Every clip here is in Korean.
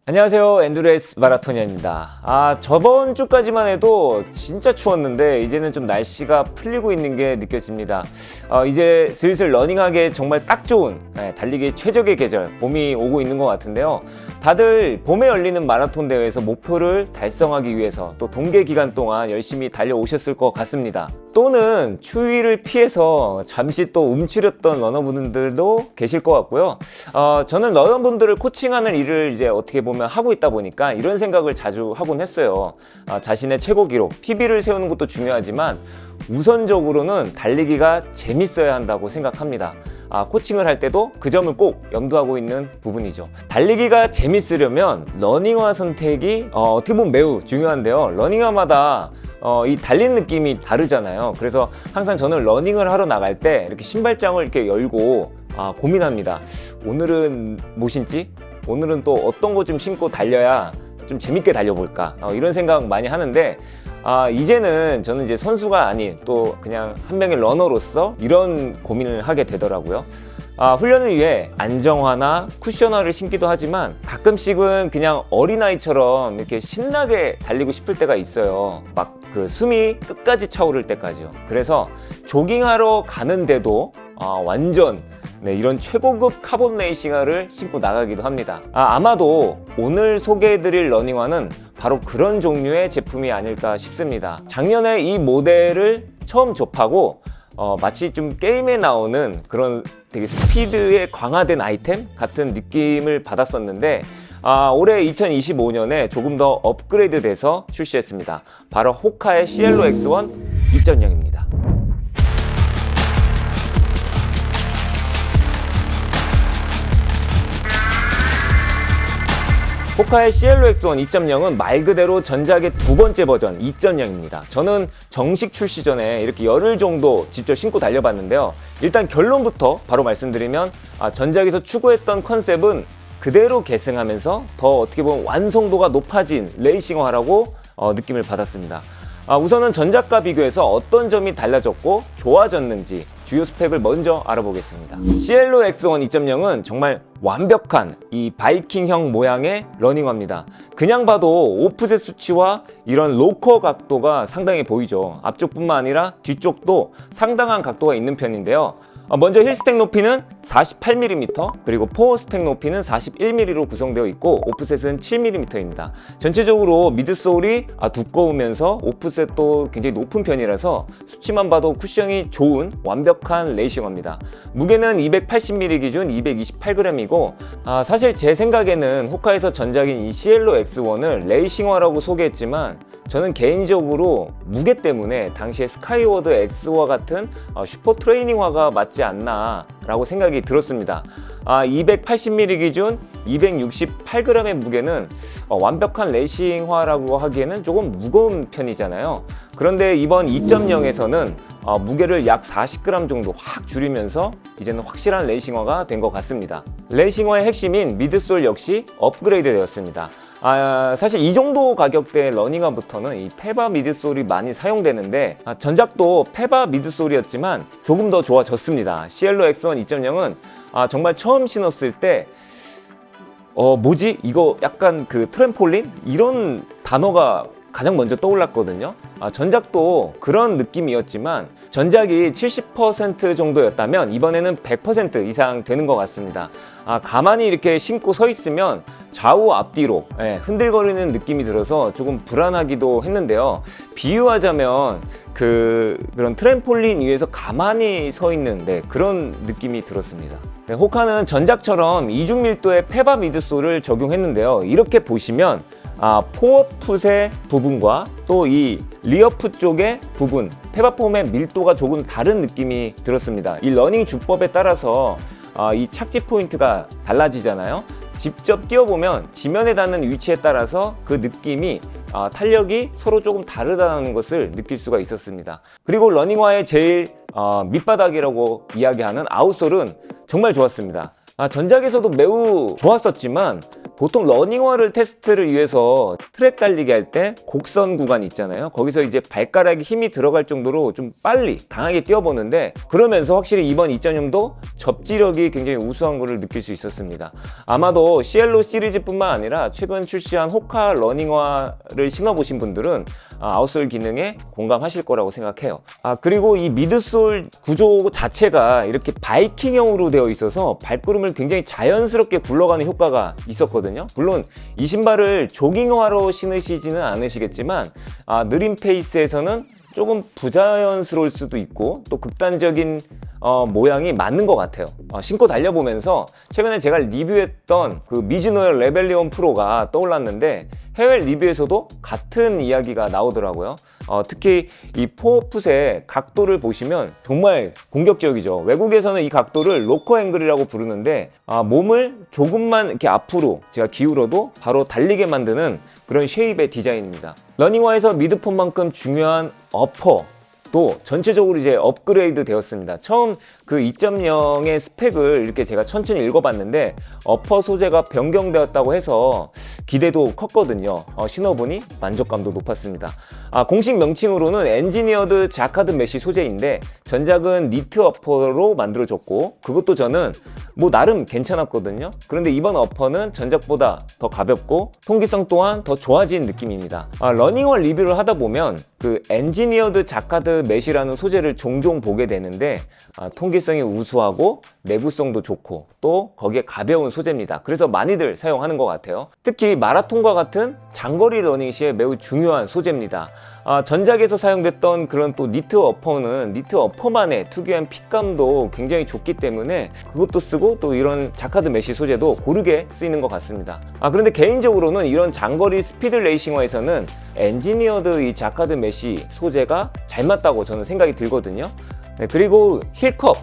안녕하세요, 엔두레스 마라토니아입니다. 저번 주까지만 해도 진짜 추웠는데 이제는 좀 날씨가 풀리고 있는 게 느껴집니다. 이제 슬슬 러닝하기에 정말 딱 좋은 달리기 최적의 계절 봄이 오고 있는 것 같은데요. 다들 봄에 열리는 마라톤 대회에서 목표를 달성하기 위해서 또 동계 기간 동안 열심히 달려오셨을 것 같습니다. 또는 추위를 피해서 잠시 또 움츠렸던 러너분들도 계실 것 같고요. 저는 러너분들을 코칭하는 일을 이제 어떻게 보면 하고 있다 보니까 이런 생각을 자주 하곤 했어요. 자신의 최고 기록, PB를 세우는 것도 중요하지만 우선적으로는 달리기가 재밌어야 한다고 생각합니다. 코칭을 할 때도 그 점을 꼭 염두하고 있는 부분이죠. 달리기가 재밌으려면 러닝화 선택이 어떻게 보면 매우 중요한데요. 러닝화마다 이 달리는 느낌이 다르잖아요. 그래서 항상 저는 러닝을 하러 나갈 때 이렇게 신발장을 이렇게 열고 고민합니다. 오늘은 뭐 신지? 오늘은 또 어떤 거 좀 신고 달려야 좀 재밌게 달려볼까? 이런 생각 많이 하는데 이제는 저는 이제 선수가 아닌 또 그냥 한 명의 러너로서 이런 고민을 하게 되더라고요. 훈련을 위해 안정화나 쿠셔너를 신기도 하지만 가끔씩은 그냥 어린아이처럼 이렇게 신나게 달리고 싶을 때가 있어요. 막 그 숨이 끝까지 차오를 때까지요. 그래서 조깅하러 가는데도 완전 이런 최고급 카본 레이싱화를 신고 나가기도 합니다. 아마도 오늘 소개해드릴 러닝화는 바로 그런 종류의 제품이 아닐까 싶습니다. 작년에 이 모델을 처음 접하고 마치 좀 게임에 나오는 그런 되게 스피드에 강화된 아이템 같은 느낌을 받았었는데 올해 2025년에 조금 더 업그레이드 돼서 출시했습니다. 바로 호카의 시엘로 X1 2.0입니다. 호카의 시엘로 X1 2.0은 말 그대로 전작의 두 번째 버전 2.0입니다. 저는 정식 출시 전에 이렇게 열흘 정도 직접 신고 달려봤는데요. 일단 결론부터 바로 말씀드리면 전작에서 추구했던 컨셉은 그대로 계승하면서 더 어떻게 보면 완성도가 높아진 레이싱화라고 느낌을 받았습니다. 우선은 전작과 비교해서 어떤 점이 달라졌고 좋아졌는지 주요 스펙을 먼저 알아보겠습니다. 시엘로 X1 2.0은 정말 완벽한 이 바이킹형 모양의 러닝화입니다. 그냥 봐도 오프셋 수치와 이런 로커 각도가 상당히 보이죠. 앞쪽뿐만 아니라 뒤쪽도 상당한 각도가 있는 편인데요. 먼저 힐스택 높이는 48mm 그리고 포어 스택 높이는 41mm로 구성되어 있고 오프셋은 7mm입니다. 전체적으로 미드솔이 두꺼우면서 오프셋도 굉장히 높은 편이라서 수치만 봐도 쿠션이 좋은 완벽한 레이싱화입니다. 무게는 280mm 기준 228g이고 사실 제 생각에는 호카에서 전작인 이 시엘로 X1을 레이싱화라고 소개했지만 저는 개인적으로 무게 때문에 당시에 스카이워드 X와 같은 슈퍼 트레이닝화가 맞지 않나 라고 생각이 들었습니다. 280mm 기준 268g의 무게는 완벽한 레이싱화라고 하기에는 조금 무거운 편이잖아요. 그런데 이번 2.0에서는 무게를 약 40g 정도 확 줄이면서 이제는 확실한 레이싱화가 된 것 같습니다. 레이싱화의 핵심인 미드솔 역시 업그레이드 되었습니다. 사실 이 정도 가격대 러닝화부터는 이 페바 미드솔이 많이 사용되는데 전작도 페바 미드솔이었지만 조금 더 좋아졌습니다. 시엘로 X1 2.0은 정말 처음 신었을 때 뭐지? 이거 약간 그 트램폴린? 이런 단어가 가장 먼저 떠올랐거든요. 전작도 그런 느낌이었지만 전작이 70% 정도였다면 이번에는 100% 이상 되는 것 같습니다. 가만히 이렇게 신고 서 있으면 좌우 앞뒤로 흔들거리는 느낌이 들어서 조금 불안하기도 했는데요. 비유하자면 그런 트램폴린 위에서 가만히 서 있는 그런 느낌이 들었습니다. 호카는 전작처럼 이중 밀도의 페바 미드솔을 적용했는데요. 이렇게 보시면 포어풋의 부분과 또 이 리어풋 쪽의 부분 페바폼의 밀도가 조금 다른 느낌이 들었습니다. 이 러닝 주법에 따라서 이 착지 포인트가 달라지잖아요. 직접 뛰어보면 지면에 닿는 위치에 따라서 그 느낌이 탄력이 서로 조금 다르다는 것을 느낄 수가 있었습니다. 그리고 러닝화의 제일 밑바닥이라고 이야기하는 아웃솔은 정말 좋았습니다. 전작에서도 매우 좋았었지만 보통 러닝화를 테스트를 위해서 트랙 달리기 할 때 곡선 구간 있잖아요. 거기서 이제 발가락에 힘이 들어갈 정도로 좀 빨리 강하게 뛰어보는데, 그러면서 확실히 이번 2.0도 접지력이 굉장히 우수한 것을 느낄 수 있었습니다. 아마도 시엘로 시리즈뿐만 아니라 최근 출시한 호카 러닝화를 신어보신 분들은 아웃솔 기능에 공감하실 거라고 생각해요. 그리고 이 미드솔 구조 자체가 이렇게 바이킹형으로 되어 있어서 발걸음을 굉장히 자연스럽게 굴러가는 효과가 있었거든요. 물론 이 신발을 조깅화로 신으시지는 않으시겠지만 느린 페이스에서는 조금 부자연스러울 수도 있고 또 극단적인 모양이 맞는 것 같아요. 신고 달려보면서 최근에 제가 리뷰했던 그 미즈노의 레벨리온 프로가 떠올랐는데, 해외 리뷰에서도 같은 이야기가 나오더라고요. 특히 이 포풋의 각도를 보시면 정말 공격적이죠. 외국에서는 이 각도를 로커 앵글이라고 부르는데, 몸을 조금만 이렇게 앞으로 제가 기울어도 바로 달리게 만드는 그런 쉐입의 디자인입니다. 러닝화에서 미드폼만큼 중요한 어퍼 또 전체적으로 이제 업그레이드 되었습니다. 처음 그 2.0의 스펙을 이렇게 제가 천천히 읽어봤는데 어퍼 소재가 변경되었다고 해서 기대도 컸거든요. 신어보니 만족감도 높았습니다. 공식 명칭으로는 엔지니어드 자카드 메쉬 소재인데 전작은 니트 어퍼로 만들어졌고 그것도 저는 뭐 나름 괜찮았거든요. 그런데 이번 어퍼는 전작보다 더 가볍고 통기성 또한 더 좋아진 느낌입니다. 러닝화 리뷰를 하다 보면 그 엔지니어드 자카드 메쉬라는 소재를 종종 보게 되는데 통기성이 우수하고 내구성도 좋고 또 거기에 가벼운 소재입니다. 그래서 많이들 사용하는 것 같아요. 특히 마라톤과 같은 장거리 러닝 시에 매우 중요한 소재입니다. 전작에서 사용됐던 그런 또 니트 어퍼는 니트 어퍼만의 특유한 핏감도 굉장히 좋기 때문에 그것도 쓰고 또 이런 자카드 메쉬 소재도 고르게 쓰이는 것 같습니다. 그런데 개인적으로는 이런 장거리 스피드 레이싱화에서는 엔지니어드 이 자카드 메쉬 소재가 잘 맞다고 저는 생각이 들거든요. 그리고 힐컵,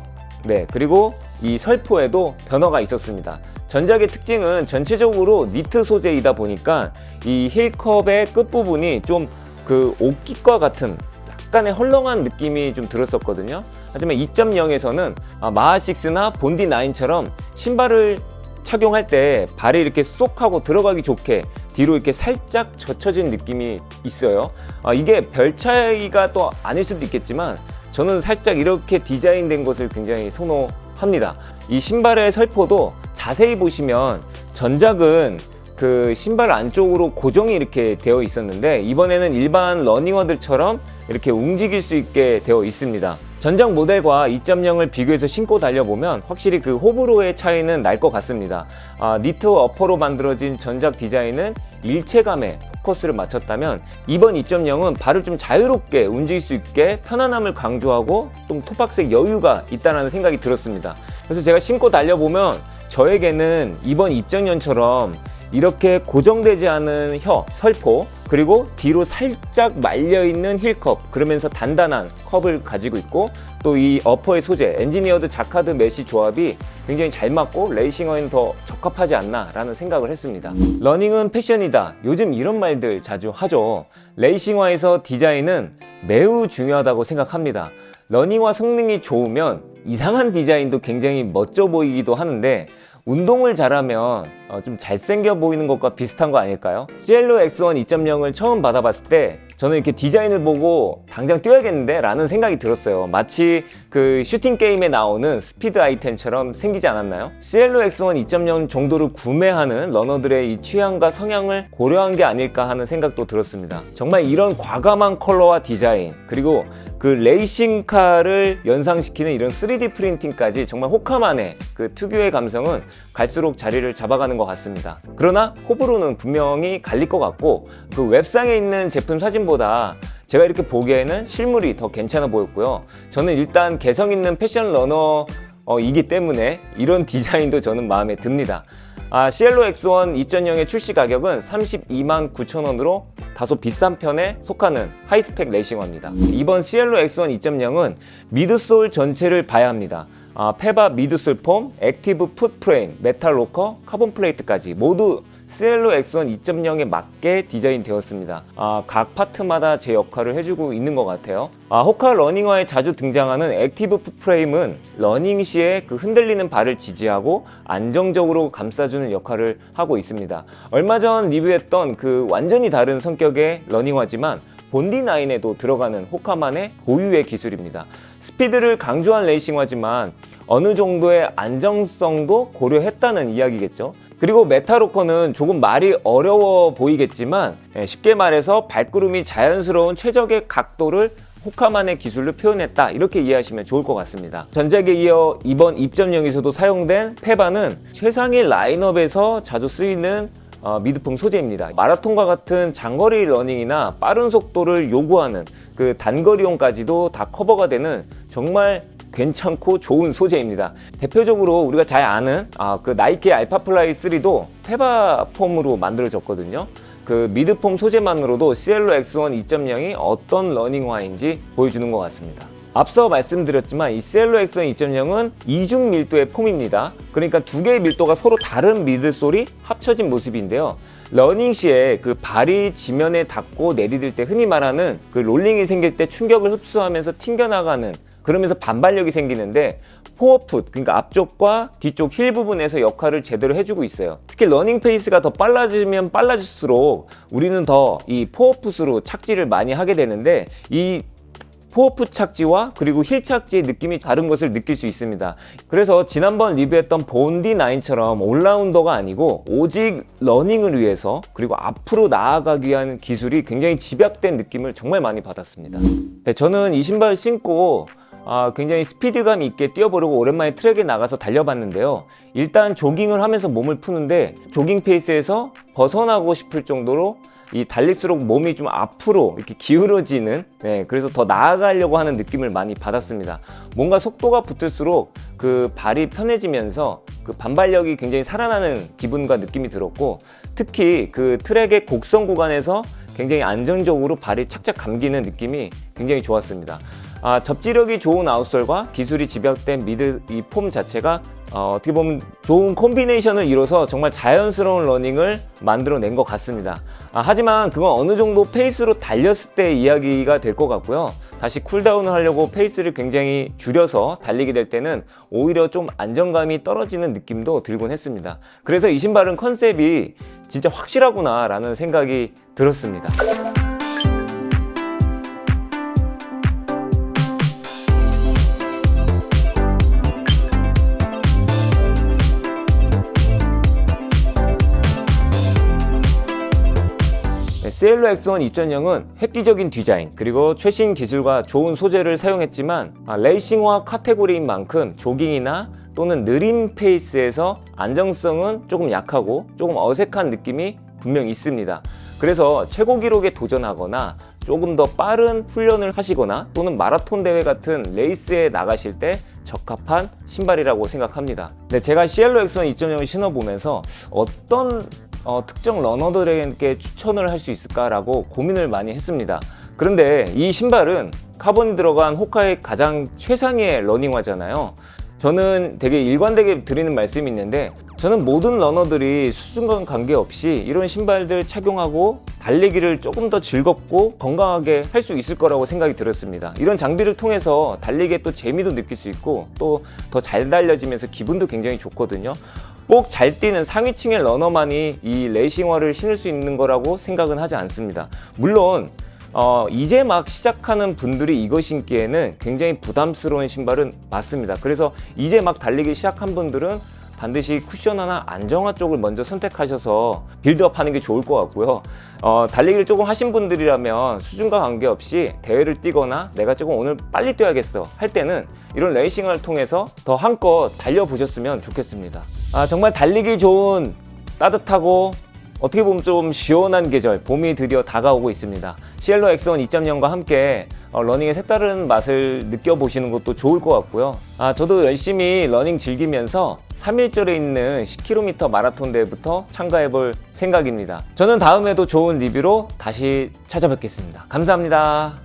그리고 이 설포에도 변화가 있었습니다. 전작의 특징은 전체적으로 니트 소재이다 보니까 이 힐컵의 끝부분이 좀 그 옷깃과 같은 약간의 헐렁한 느낌이 좀 들었었거든요. 하지만 2.0에서는 마하6나 본디9처럼 신발을 착용할 때 발이 이렇게 쏙 하고 들어가기 좋게 뒤로 이렇게 살짝 젖혀진 느낌이 있어요. 이게 별 차이가 또 아닐 수도 있겠지만 저는 살짝 이렇게 디자인된 것을 굉장히 선호합니다. 이 신발의 설포도 자세히 보시면 전작은 그 신발 안쪽으로 고정이 이렇게 되어 있었는데 이번에는 일반 러닝화들처럼 이렇게 움직일 수 있게 되어 있습니다. 전작 모델과 2.0을 비교해서 신고 달려보면 확실히 그 호불호의 차이는 날 것 같습니다. 니트 어퍼로 만들어진 전작 디자인은 일체감에 포커스를 맞췄다면 이번 2.0은 발을 좀 자유롭게 움직일 수 있게 편안함을 강조하고 좀 토박스의 여유가 있다는 생각이 들었습니다. 그래서 제가 신고 달려보면 저에게는 이번 2.0처럼 이렇게 고정되지 않은 설포 그리고 뒤로 살짝 말려있는 힐컵 그러면서 단단한 컵을 가지고 있고 또 이 어퍼의 소재 엔지니어드 자카드 메쉬 조합이 굉장히 잘 맞고 레이싱화에는 더 적합하지 않나 라는 생각을 했습니다. 러닝은 패션이다, 요즘 이런 말들 자주 하죠. 레이싱화에서 디자인은 매우 중요하다고 생각합니다. 러닝화 성능이 좋으면 이상한 디자인도 굉장히 멋져 보이기도 하는데 운동을 잘하면 좀 잘생겨 보이는 것과 비슷한 거 아닐까요? 시엘로 X1 2.0을 처음 받아봤을 때 저는 이렇게 디자인을 보고 당장 뛰어야겠는데 라는 생각이 들었어요. 마치 그 슈팅 게임에 나오는 스피드 아이템처럼 생기지 않았나요? 시엘로 X1 2.0 정도를 구매하는 러너들의 이 취향과 성향을 고려한 게 아닐까 하는 생각도 들었습니다. 정말 이런 과감한 컬러와 디자인 그리고 그 레이싱카를 연상시키는 이런 3D 프린팅까지 정말 호카만의 그 특유의 감성은 갈수록 자리를 잡아가는 것 같습니다. 그러나 호불호는 분명히 갈릴 것 같고 그 웹상에 있는 제품 사진보다 제가 이렇게 보기에는 실물이 더 괜찮아 보였고요. 저는 일단 개성 있는 패션 러너이기 때문에 이런 디자인도 저는 마음에 듭니다. 시엘로 X1 2.0의 출시 가격은 32만 9천원으로 다소 비싼 편에 속하는 하이스펙 레이싱화입니다. 이번 시엘로 X1 2.0은 미드솔 전체를 봐야 합니다. 페바 미드솔 폼, 액티브 풋 프레임, 메탈 로커, 카본 플레이트까지 모두 시엘로 X1 2.0에 맞게 디자인 되었습니다. 각 파트마다 제 역할을 해주고 있는 것 같아요. 호카 러닝화에 자주 등장하는 액티브 풋프레임은 러닝 시에 그 흔들리는 발을 지지하고 안정적으로 감싸주는 역할을 하고 있습니다. 얼마 전 리뷰했던 그 완전히 다른 성격의 러닝화지만 본디9에도 들어가는 호카만의 고유의 기술입니다. 스피드를 강조한 레이싱화지만 어느 정도의 안정성도 고려했다는 이야기겠죠. 그리고 메타로커는 조금 말이 어려워 보이겠지만 쉽게 말해서 발구름이 자연스러운 최적의 각도를 호카만의 기술로 표현했다, 이렇게 이해하시면 좋을 것 같습니다. 전작에 이어 이번 2.0에서도 사용된 페바는 최상위 라인업에서 자주 쓰이는 미드폼 소재입니다. 마라톤과 같은 장거리 러닝이나 빠른 속도를 요구하는 그 단거리용까지도 다 커버가 되는 정말 괜찮고 좋은 소재입니다. 대표적으로 우리가 잘 아는 그 나이키 알파플라이 3도 페바 폼으로 만들어졌거든요. 그 미드폼 소재만으로도 시엘로 X1 2.0이 어떤 러닝화인지 보여주는 것 같습니다. 앞서 말씀드렸지만 이 시엘로 X1 2.0은 이중 밀도의 폼입니다. 그러니까 두 개의 밀도가 서로 다른 미드솔이 합쳐진 모습인데요. 러닝 시에 그 발이 지면에 닿고 내디딜 때 흔히 말하는 그 롤링이 생길 때 충격을 흡수하면서 튕겨나가는, 그러면서 반발력이 생기는데 포어풋, 그러니까 앞쪽과 뒤쪽 힐 부분에서 역할을 제대로 해주고 있어요. 특히 러닝 페이스가 더 빨라지면 빨라질수록 우리는 더 이 포어풋으로 착지를 많이 하게 되는데, 이 포어풋 착지와 그리고 힐 착지의 느낌이 다른 것을 느낄 수 있습니다. 그래서 지난번 리뷰했던 본디9처럼 올라운더가 아니고 오직 러닝을 위해서 그리고 앞으로 나아가기 위한 기술이 굉장히 집약된 느낌을 정말 많이 받았습니다. 네, 저는 이 신발 신고 굉장히 스피드감 있게 뛰어보려고 오랜만에 트랙에 나가서 달려봤는데요. 일단 조깅을 하면서 몸을 푸는데 조깅 페이스에서 벗어나고 싶을 정도로 이 달릴수록 몸이 좀 앞으로 이렇게 기울어지는, 그래서 더 나아가려고 하는 느낌을 많이 받았습니다. 뭔가 속도가 붙을수록 그 발이 편해지면서 그 반발력이 굉장히 살아나는 기분과 느낌이 들었고, 특히 그 트랙의 곡선 구간에서 굉장히 안정적으로 발이 착착 감기는 느낌이 굉장히 좋았습니다. 접지력이 좋은 아웃솔과 기술이 집약된 미드 이 폼 자체가 어떻게 보면 좋은 콤비네이션을 이뤄서 정말 자연스러운 러닝을 만들어낸 것 같습니다. 하지만 그건 어느 정도 페이스로 달렸을 때 이야기가 될 것 같고요. 다시 쿨다운을 하려고 페이스를 굉장히 줄여서 달리게 될 때는 오히려 좀 안정감이 떨어지는 느낌도 들곤 했습니다. 그래서 이 신발은 컨셉이 진짜 확실하구나 라는 생각이 들었습니다. 시엘로 X1 2.0은 획기적인 디자인 그리고 최신 기술과 좋은 소재를 사용했지만 레이싱화 카테고리인 만큼 조깅이나 또는 느린 페이스에서 안정성은 조금 약하고 조금 어색한 느낌이 분명히 있습니다. 그래서 최고 기록에 도전하거나 조금 더 빠른 훈련을 하시거나 또는 마라톤 대회 같은 레이스에 나가실 때 적합한 신발이라고 생각합니다. 네, 제가 시엘로 X1 2.0을 신어보면서 어떤 특정 러너들에게 추천을 할 수 있을까라고 고민을 많이 했습니다. 그런데 이 신발은 카본이 들어간 호카의 가장 최상위의 러닝화잖아요. 저는 되게 일관되게 드리는 말씀이 있는데, 저는 모든 러너들이 수준과 관계없이 이런 신발들 착용하고 달리기를 조금 더 즐겁고 건강하게 할 수 있을 거라고 생각이 들었습니다. 이런 장비를 통해서 달리기에 또 재미도 느낄 수 있고 또 더 잘 달려지면서 기분도 굉장히 좋거든요. 꼭 잘 뛰는 상위층의 러너만이 이 레이싱화를 신을 수 있는 거라고 생각은 하지 않습니다. 물론 이제 막 시작하는 분들이 이거 신기에는 굉장히 부담스러운 신발은 맞습니다. 그래서 이제 막 달리기 시작한 분들은 반드시 쿠션화나 안정화 쪽을 먼저 선택하셔서 빌드업 하는 게 좋을 것 같고요. 달리기를 조금 하신 분들이라면 수준과 관계없이 대회를 뛰거나 내가 조금 오늘 빨리 뛰어야겠어 할 때는 이런 레이싱을 통해서 더 한껏 달려보셨으면 좋겠습니다. 정말 달리기 좋은 따뜻하고 어떻게 보면 좀 시원한 계절, 봄이 드디어 다가오고 있습니다. 시엘로 X1 2.0과 함께 러닝의 색다른 맛을 느껴보시는 것도 좋을 것 같고요. 저도 열심히 러닝 즐기면서 3일절에 있는 10km 마라톤 대회부터 참가해볼 생각입니다. 저는 다음에도 좋은 리뷰로 다시 찾아뵙겠습니다. 감사합니다.